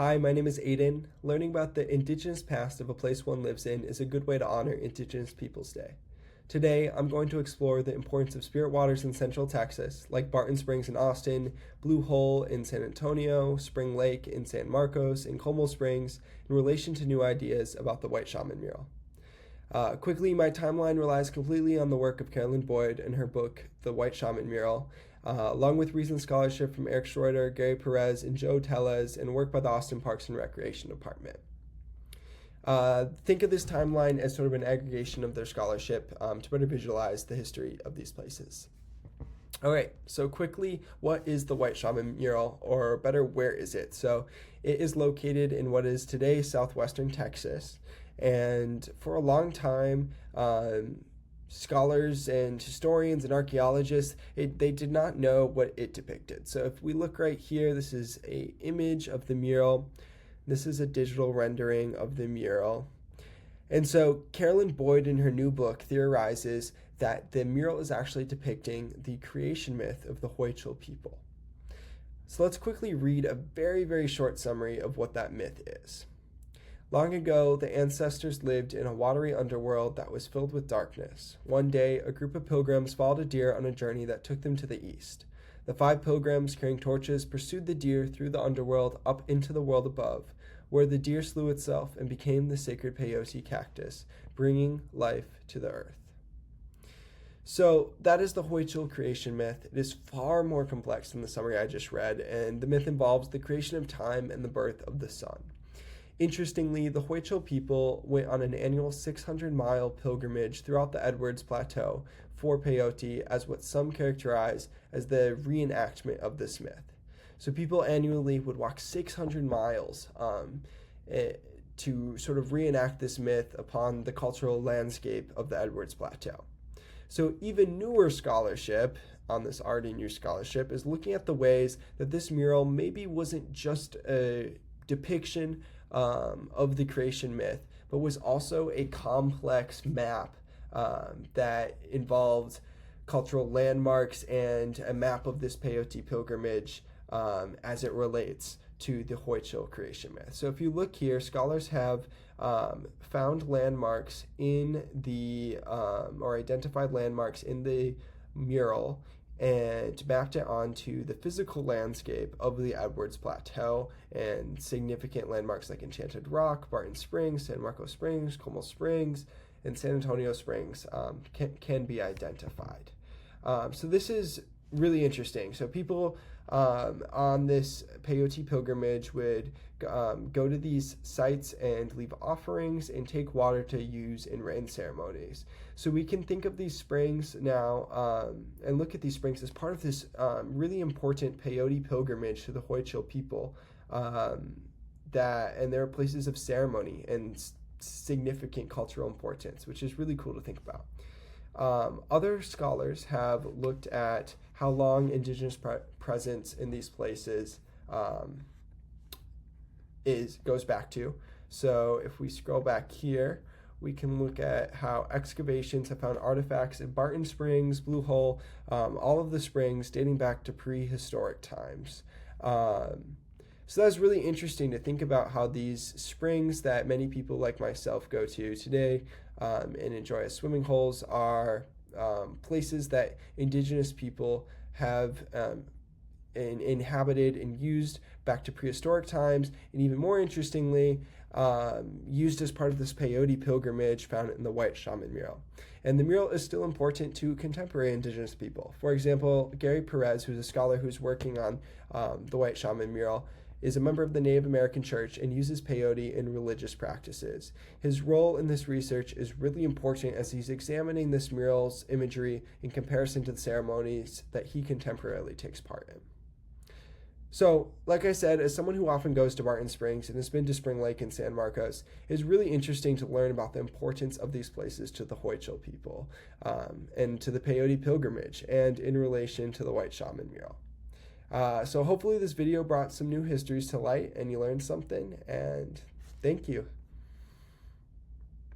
Hi, my name is Aiden. Learning about the Indigenous past of a place one lives in is a good way to honor Indigenous Peoples Day. Today, I'm going to explore the importance of spirit waters in Central Texas, like Barton Springs in Austin, Blue Hole in San Antonio, Spring Lake in San Marcos, and Como Springs, in relation to new ideas about the White Shaman Mural. Quickly, my timeline relies completely on the work of Carolyn Boyd and her book, The White Shaman Mural, along with recent scholarship from Eric Schroeder, Gary Perez, and Joe Tellez, and work by the Austin Parks and Recreation Department. Think of this timeline as sort of an aggregation of their scholarship to better visualize the history of these places. All right, so quickly, what is the White Shaman Mural, or better, where is it? So it is located in what is today southwestern Texas, and for a long time, scholars and historians and archaeologists, they did not know what it depicted. So if we look right here, this is an image of the mural. This is a digital rendering of the mural. And so Carolyn Boyd in her new book theorizes that the mural is actually depicting the creation myth of the Huichol people. So let's quickly read a very, very short summary of what that myth is. Long ago, the ancestors lived in a watery underworld that was filled with darkness. One day, a group of pilgrims followed a deer on a journey that took them to the east. The 5 pilgrims, carrying torches, pursued the deer through the underworld up into the world above, where the deer slew itself and became the sacred peyote cactus, bringing life to the earth. So that is the Huichol Creation Myth. It is far more complex than the summary I just read, and the myth involves the creation of time and the birth of the sun. Interestingly, the Huichol people went on an annual 600-mile pilgrimage throughout the Edwards Plateau for peyote as what some characterize as the reenactment of this myth. So people annually would walk 600 miles to sort of reenact this myth upon the cultural landscape of the Edwards Plateau. So even newer scholarship on this already new scholarship is looking at the ways that this mural maybe wasn't just a depiction of the creation myth, but was also a complex map that involved cultural landmarks and a map of this peyote pilgrimage as it relates to the Huichol creation myth. So if you look here, scholars have found landmarks in the, or identified landmarks in the mural and mapped it onto the physical landscape of the Edwards Plateau, and significant landmarks like Enchanted Rock, Barton Springs, San Marcos Springs, Como Springs, and San Antonio Springs can be identified. So this is really interesting. So people on this peyote pilgrimage would go to these sites and leave offerings and take water to use in rain ceremonies. So we can think of these springs now and look at these springs as part of this really important peyote pilgrimage to the Huichol people. And they're places of ceremony and significant cultural importance, which is really cool to think about. Other scholars have looked at how long Indigenous presence in these places goes back to. So if we scroll back here, we can look at how excavations have found artifacts in Barton Springs, Blue Hole, all of the springs dating back to prehistoric times. So that's really interesting to think about how these springs that many people like myself go to today and enjoy as swimming holes are places that Indigenous people have inhabited and used back to prehistoric times, and even more interestingly, used as part of this peyote pilgrimage found in the White Shaman Mural. And the mural is still important to contemporary Indigenous people. For example, Gary Perez, who's a scholar who's working on the White Shaman Mural, is a member of the Native American Church and uses peyote in religious practices. His role in this research is really important as he's examining this mural's imagery in comparison to the ceremonies that he contemporarily takes part in. So, like I said, as someone who often goes to Barton Springs and has been to Spring Lake and San Marcos, it's really interesting to learn about the importance of these places to the Huichol people and to the peyote pilgrimage, and in relation to the White Shaman Mural. So hopefully this video brought some new histories to light and you learned something, and thank you.